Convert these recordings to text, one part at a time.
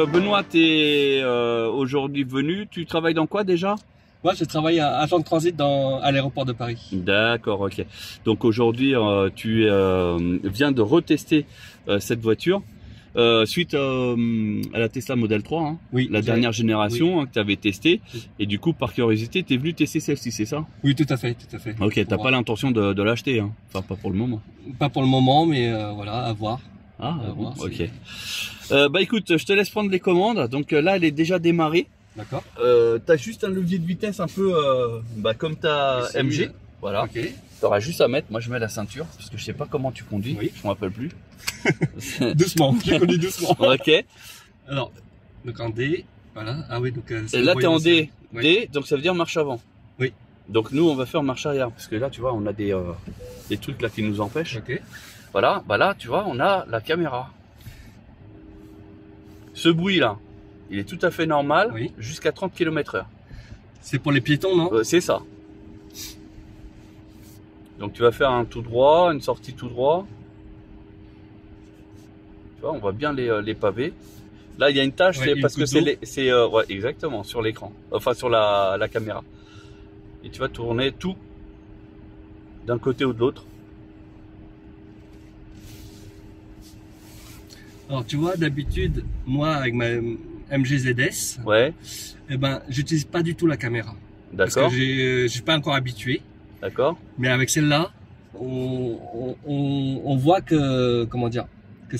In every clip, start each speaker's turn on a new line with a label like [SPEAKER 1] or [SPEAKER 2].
[SPEAKER 1] Benoît, tu es aujourd'hui venu, tu travailles dans quoi déjà?
[SPEAKER 2] Moi, je travaille à agent de transit à l'aéroport de Paris.
[SPEAKER 1] D'accord, ok. Donc aujourd'hui, tu viens de retester cette voiture suite à la Tesla Model 3, hein,
[SPEAKER 2] Oui,
[SPEAKER 1] la dernière génération,
[SPEAKER 2] oui,
[SPEAKER 1] hein, que tu avais testée.
[SPEAKER 2] Oui.
[SPEAKER 1] Et du coup, par curiosité, tu es venu tester celle-ci, c'est ça?
[SPEAKER 2] Oui, tout à fait, tout à fait.
[SPEAKER 1] Ok, t'as pas l'intention de l'acheter, hein. Enfin pas pour le moment.
[SPEAKER 2] Pas pour le moment, mais voilà, à voir.
[SPEAKER 1] Ah,
[SPEAKER 2] À
[SPEAKER 1] bon,
[SPEAKER 2] voir,
[SPEAKER 1] ok. Bah écoute, je te laisse prendre les commandes. Donc là, elle est déjà démarrée.
[SPEAKER 2] D'accord.
[SPEAKER 1] T'as juste un levier de vitesse un peu comme ta
[SPEAKER 2] Ici,
[SPEAKER 1] MG. Voilà.
[SPEAKER 2] Ok.
[SPEAKER 1] T'auras juste à mettre. Moi, je mets la ceinture parce que je sais pas comment tu conduis.
[SPEAKER 2] Oui.
[SPEAKER 1] Je m'en rappelle plus.
[SPEAKER 2] Doucement, je conduis doucement.
[SPEAKER 1] Ok.
[SPEAKER 2] Alors, donc en D, voilà. Ah oui, donc.
[SPEAKER 1] Et là, t'es en D.
[SPEAKER 2] Oui.
[SPEAKER 1] D, donc ça veut dire marche avant.
[SPEAKER 2] Oui.
[SPEAKER 1] Donc nous, on va faire marche arrière parce que là, tu vois, on a des trucs là qui nous empêchent.
[SPEAKER 2] Ok.
[SPEAKER 1] Voilà. Bah là, tu vois, on a la caméra. Ce bruit là, il est tout à fait normal,
[SPEAKER 2] Oui.
[SPEAKER 1] jusqu'à 30 km/h.
[SPEAKER 2] C'est pour les piétons, non?
[SPEAKER 1] C'est ça. Donc tu vas faire un tout droit, une sortie tout droit. Tu vois, on voit bien les pavés. Là, il y a une tache,
[SPEAKER 2] Ouais,
[SPEAKER 1] c'est
[SPEAKER 2] une
[SPEAKER 1] parce que
[SPEAKER 2] goutte d'eau.
[SPEAKER 1] c'est ouais, exactement sur l'écran, enfin sur la caméra. Et tu vas tourner tout d'un côté ou de l'autre.
[SPEAKER 2] Alors, tu vois, d'habitude, moi, avec ma MG ZS,
[SPEAKER 1] Ouais,
[SPEAKER 2] eh ben, j'utilise pas du tout la caméra. Parce
[SPEAKER 1] d'accord,
[SPEAKER 2] que je suis pas encore habitué.
[SPEAKER 1] d'accord.
[SPEAKER 2] Mais avec celle-là, on voit que, comment dire, que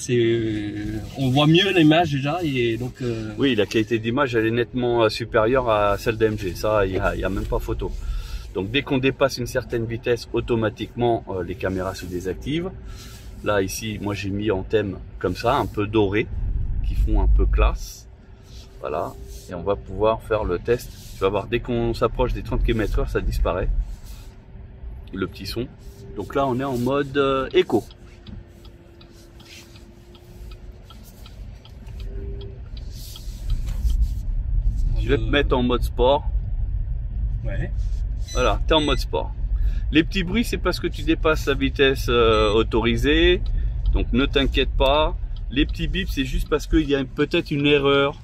[SPEAKER 2] on voit mieux l'image déjà et donc.
[SPEAKER 1] Oui, la qualité d'image, elle est nettement supérieure à celle d'AMG. Ça, il y a même pas photo. Donc dès qu'on dépasse une certaine vitesse, automatiquement les caméras se désactivent. Là ici, moi j'ai mis en thème comme ça, un peu doré, qui font un peu classe. Voilà, et on va pouvoir faire le test. Tu vas voir, dès qu'on s'approche des 30 km/h, ça disparaît. Le petit son. Donc là, on est en mode éco. Je vais te mettre en mode sport.
[SPEAKER 2] Ouais.
[SPEAKER 1] Voilà, tu es en mode sport. Les petits bruits, c'est parce que tu dépasses la vitesse autorisée. Donc ne t'inquiète pas. Les petits bips, c'est juste parce qu'il y a peut-être une erreur.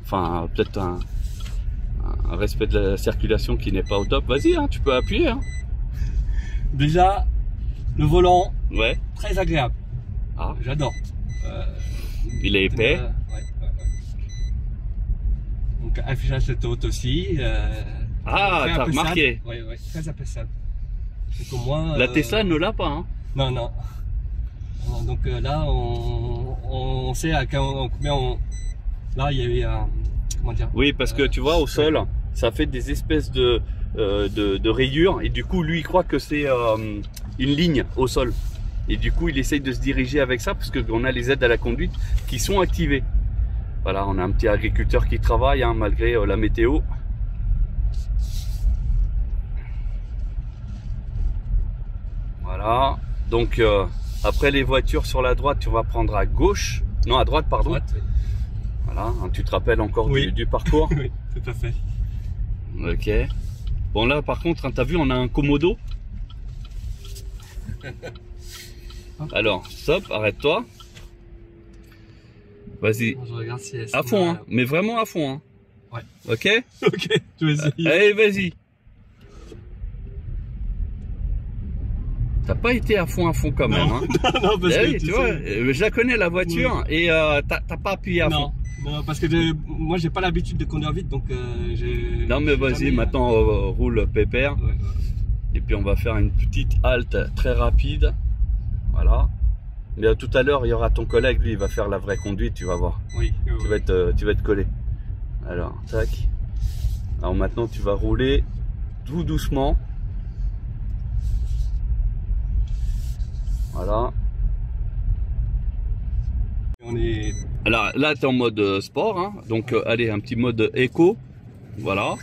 [SPEAKER 1] Enfin, peut-être un respect de la circulation qui n'est pas au top. Vas-y, hein, tu peux appuyer. Hein.
[SPEAKER 2] Déjà, le volant,
[SPEAKER 1] Ouais.
[SPEAKER 2] très agréable.
[SPEAKER 1] Ah,
[SPEAKER 2] J'adore.
[SPEAKER 1] il est épais.
[SPEAKER 2] Ouais. Donc affichage de haute aussi.
[SPEAKER 1] Ah,
[SPEAKER 2] très
[SPEAKER 1] t'as
[SPEAKER 2] appréciable.
[SPEAKER 1] remarqué.
[SPEAKER 2] Ouais, très appréciable. Donc au moins.
[SPEAKER 1] La Tesla ne l'a pas. Hein.
[SPEAKER 2] Non. Donc là, on sait à combien on. Là, il y avait un. Comment dire?
[SPEAKER 1] Oui, parce que tu vois, au sol, ça fait des espèces de rayures. Et du coup, lui, il croit que c'est une ligne au sol. Et du coup, il essaye de se diriger avec ça parce qu'on a les aides à la conduite qui sont activées. Voilà, on a un petit agriculteur qui travaille hein, malgré la météo. Voilà. Donc, après les voitures sur la droite, tu vas prendre à gauche. Non, à droite, pardon.
[SPEAKER 2] Droite, oui.
[SPEAKER 1] Voilà, hein, tu te rappelles encore
[SPEAKER 2] Oui.
[SPEAKER 1] du parcours.
[SPEAKER 2] Oui, tout à fait.
[SPEAKER 1] Ok. Bon là par contre, hein, t'as vu, on a un Komodo. Alors, stop, arrête-toi. Vas-y,
[SPEAKER 2] Je regarde si elle
[SPEAKER 1] à fond, hein, mais vraiment à fond. Hein.
[SPEAKER 2] Ouais.
[SPEAKER 1] Ok.
[SPEAKER 2] Ok, tu vas essayer.
[SPEAKER 1] Allez, vas-y. T'as pas été à fond quand même. Hein.
[SPEAKER 2] Non, parce
[SPEAKER 1] Eh
[SPEAKER 2] que
[SPEAKER 1] oui, tu vois, je la connais la voiture et t'as pas appuyé à fond.
[SPEAKER 2] Non, parce que moi j'ai pas l'habitude de conduire vite, donc
[SPEAKER 1] Non mais vas-y, maintenant roule pépère.
[SPEAKER 2] Ouais.
[SPEAKER 1] Et puis on va faire une petite halte très rapide. Voilà. Mais tout à l'heure, il y aura ton collègue, lui, il va faire la vraie conduite, tu vas voir.
[SPEAKER 2] Oui.
[SPEAKER 1] Tu vas être collé. Alors, tac. Alors maintenant, tu vas rouler tout doucement. Voilà.
[SPEAKER 2] On est.
[SPEAKER 1] Alors là, tu es en mode sport. Hein. Donc, allez, un petit mode éco. Voilà.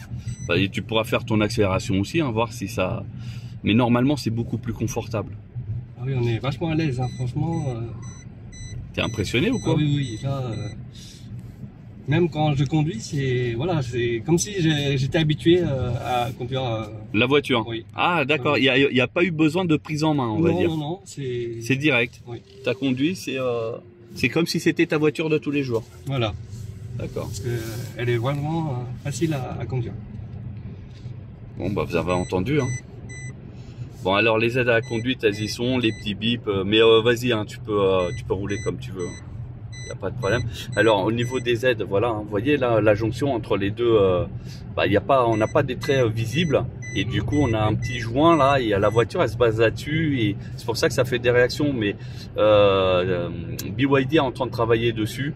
[SPEAKER 1] Bah, et tu pourras faire ton accélération aussi, hein, voir si ça... Mais normalement, c'est beaucoup plus confortable.
[SPEAKER 2] Ah oui, on est vachement à l'aise, hein, franchement.
[SPEAKER 1] T'es impressionné ou quoi?
[SPEAKER 2] Ah oui, là, même quand je conduis, c'est comme si j'étais habitué à conduire.
[SPEAKER 1] La voiture.
[SPEAKER 2] Oui.
[SPEAKER 1] Ah d'accord, il n'y a pas eu besoin de prise en main, on va dire.
[SPEAKER 2] Non,
[SPEAKER 1] C'est direct.
[SPEAKER 2] Oui.
[SPEAKER 1] T'as conduit, c'est C'est comme si c'était ta voiture de tous les jours.
[SPEAKER 2] Voilà.
[SPEAKER 1] D'accord.
[SPEAKER 2] Parce qu'elle est vraiment facile à conduire.
[SPEAKER 1] Bon, bah vous avez entendu. Hein. Bon, alors les aides à la conduite, elles y sont, les petits bips. Mais vas-y, hein, tu peux rouler comme tu veux. Il n'y a pas de problème. Alors, au niveau des aides, voilà, hein, vous voyez là, la jonction entre les deux, on n'a pas des traits visibles. Et du coup, on a un petit joint là, et la voiture, elle se base là-dessus. Et c'est pour ça que ça fait des réactions. Mais BYD est en train de travailler dessus.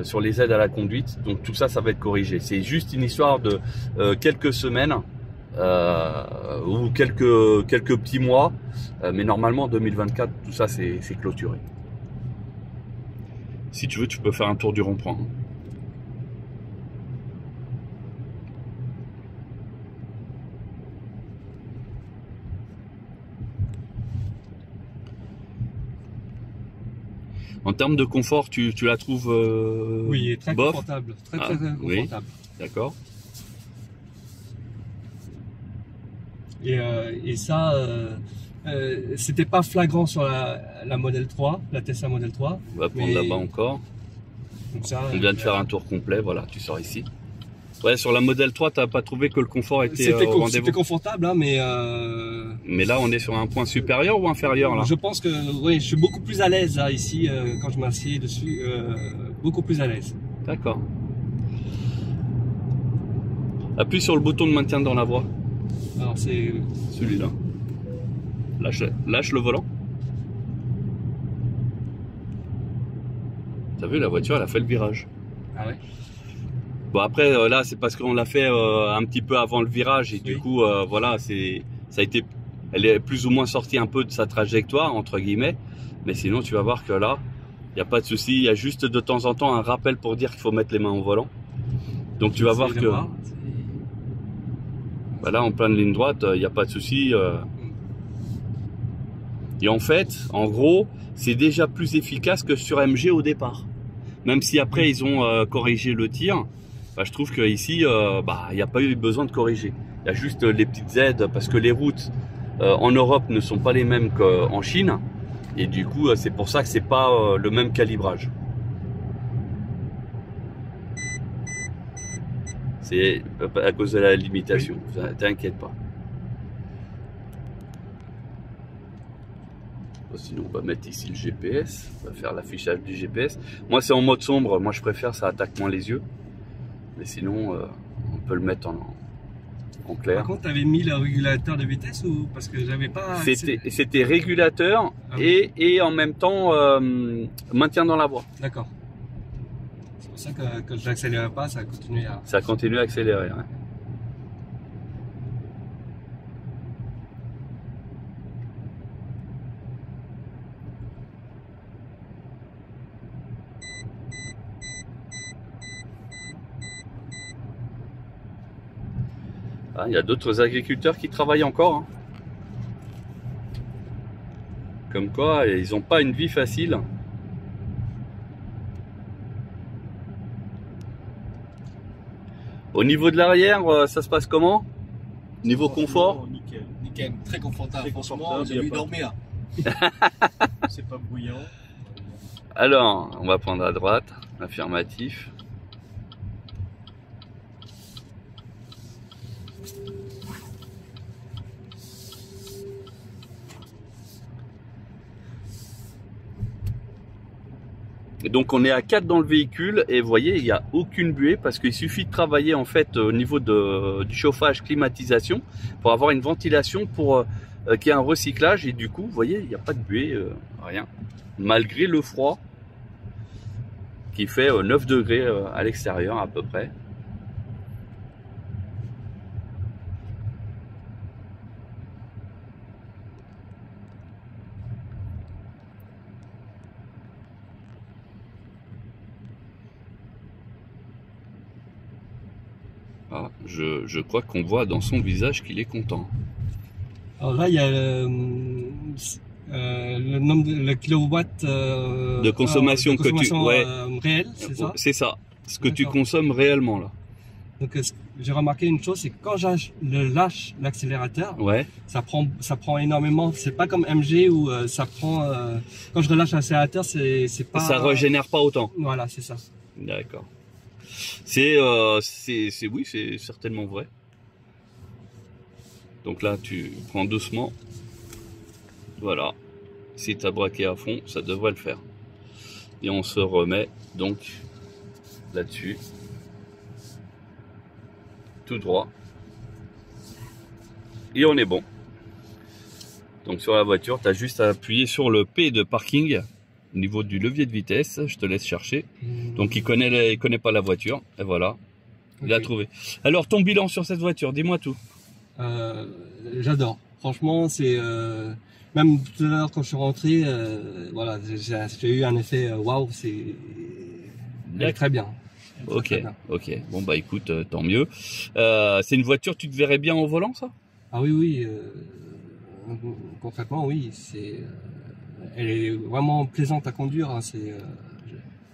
[SPEAKER 1] Sur les aides à la conduite, donc tout ça, ça va être corrigé. C'est juste une histoire de quelques semaines ou quelques petits mois, mais normalement en 2024, tout ça c'est clôturé. Si tu veux, tu peux faire un tour du rond-point. En termes de confort, tu la trouves
[SPEAKER 2] oui, très
[SPEAKER 1] bof.
[SPEAKER 2] Confortable. Très confortable.
[SPEAKER 1] Oui, d'accord.
[SPEAKER 2] Et ça, c'était pas flagrant sur la Model 3, la Tesla Model 3.
[SPEAKER 1] On va prendre là-bas encore.
[SPEAKER 2] Donc ça,
[SPEAKER 1] on vient de faire un tour complet, voilà, tu sors ici. Ouais, sur la Model 3, tu n'as pas trouvé que le confort était au rendez-vous?
[SPEAKER 2] C'était confortable, hein, mais...
[SPEAKER 1] Mais là, on est sur un point supérieur ou inférieur là?
[SPEAKER 2] Je pense que oui, je suis beaucoup plus à l'aise là, ici, quand je m'assieds dessus, beaucoup plus à l'aise.
[SPEAKER 1] D'accord. Appuie sur le bouton de maintien dans la voie.
[SPEAKER 2] Alors c'est...
[SPEAKER 1] Celui-là. Lâche le volant. T'as vu, la voiture, elle a fait le virage.
[SPEAKER 2] Ah ouais?
[SPEAKER 1] Bon après, là, c'est parce qu'on l'a fait un petit peu avant le virage et oui. Du coup, voilà, elle est plus ou moins sortie un peu de sa trajectoire, entre guillemets. Mais sinon, tu vas voir que là, il n'y a pas de souci. Il y a juste de temps en temps un rappel pour dire qu'il faut mettre les mains au volant. Donc tu vas voir que... Bah là, en pleine ligne droite, il n'y a pas de souci. Et en fait, en gros, c'est déjà plus efficace que sur MG au départ. Même si après, ils ont corrigé le tir. Bah, je trouve qu'ici, il n'y a pas eu besoin de corriger. Il y a juste les petites aides parce que les routes en Europe ne sont pas les mêmes qu'en Chine. Et du coup, c'est pour ça que c'est pas le même calibrage. C'est à cause de la limitation. T'inquiète pas. Sinon, on va mettre ici le GPS. On va faire l'affichage du GPS. Moi, c'est en mode sombre. Moi, je préfère, ça attaque moins les yeux. Mais sinon, on peut le mettre en clair.
[SPEAKER 2] Par contre, tu avais mis le régulateur de vitesse ou parce que j'avais pas.
[SPEAKER 1] C'était régulateur et en même temps maintien dans la voie.
[SPEAKER 2] D'accord. C'est pour ça que quand je n'accélérais pas, ça continuait à.
[SPEAKER 1] Ça continue à accélérer. Ouais. Il y a d'autres agriculteurs qui travaillent encore. Hein. Comme quoi, ils n'ont pas une vie facile. Au niveau de l'arrière, ça se passe comment? Niveau confort?
[SPEAKER 3] Nickel. Nickel, très confortable. Franchement, j'ai envie de dormir. C'est pas bruyant.
[SPEAKER 1] Alors, on va prendre à droite, affirmatif. Donc on est à 4 dans le véhicule et vous voyez il n'y a aucune buée parce qu'il suffit de travailler en fait au niveau du chauffage, climatisation pour avoir une ventilation pour qu'il y ait un recyclage et du coup vous voyez il n'y a pas de buée, rien, malgré le froid qui fait 9 degrés à l'extérieur à peu près. Ah, je crois qu'on voit dans son visage qu'il est content.
[SPEAKER 2] Alors là, il y a le nombre le kilowatt
[SPEAKER 1] de consommation, que tu...
[SPEAKER 2] réel, c'est ça?
[SPEAKER 1] C'est ça, ce que tu consommes réellement là.
[SPEAKER 2] Donc j'ai remarqué une chose, c'est que quand je lâche l'accélérateur,
[SPEAKER 1] Ouais.
[SPEAKER 2] ça prend énormément. C'est pas comme MG où ça prend. Quand je relâche l'accélérateur, c'est pas.
[SPEAKER 1] Ça régénère pas autant.
[SPEAKER 2] Voilà, c'est ça.
[SPEAKER 1] D'accord. Oui, c'est certainement vrai. Donc là, tu prends doucement. Voilà. Si tu as braqué à fond, ça devrait le faire. Et on se remet donc là-dessus. Tout droit. Et on est bon. Donc sur la voiture, tu as juste à appuyer sur le P de parking au niveau du levier de vitesse. Je te laisse chercher. Donc il connaît pas la voiture. Et voilà. Il a trouvé. Alors ton bilan sur cette voiture, dis-moi tout.
[SPEAKER 2] J'adore. Franchement, c'est même tout à l'heure quand je suis rentré, voilà, j'ai eu un effet waouh, elle est très bien.
[SPEAKER 1] Ok, ok. Bon bah écoute, tant mieux. C'est une voiture, tu te verrais bien au volant, ça?
[SPEAKER 2] Ah oui, oui. Concrètement, oui. Elle est vraiment plaisante à conduire. Hein,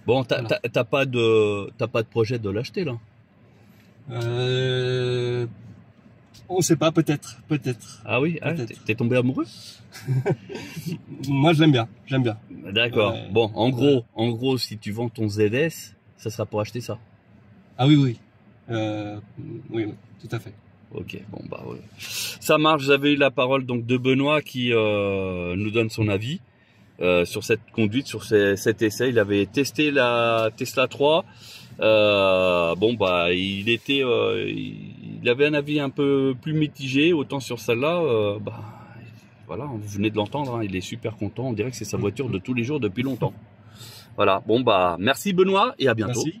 [SPEAKER 1] bon,
[SPEAKER 2] voilà.
[SPEAKER 1] t'as pas de projet de l'acheter là?
[SPEAKER 2] On sait pas, peut-être.
[SPEAKER 1] Ah oui, t'es tombé amoureux?
[SPEAKER 2] Moi, je l'aime bien,
[SPEAKER 1] D'accord. Bon, en gros, si tu vends ton ZS, ça sera pour acheter ça.
[SPEAKER 2] Ah oui, oui. Oui, tout à fait.
[SPEAKER 1] Ok, bon bah ouais. Ça marche. Vous avez eu la parole donc de Benoît qui nous donne son avis sur cette conduite, sur cet essai. Il avait testé la Tesla 3. Bon bah il avait un avis un peu plus mitigé, autant sur celle-là. Bah voilà, vous venez de l'entendre, hein, il est super content. On dirait que c'est sa voiture de tous les jours depuis longtemps. Voilà. Bon bah merci Benoît et à bientôt.
[SPEAKER 2] Merci.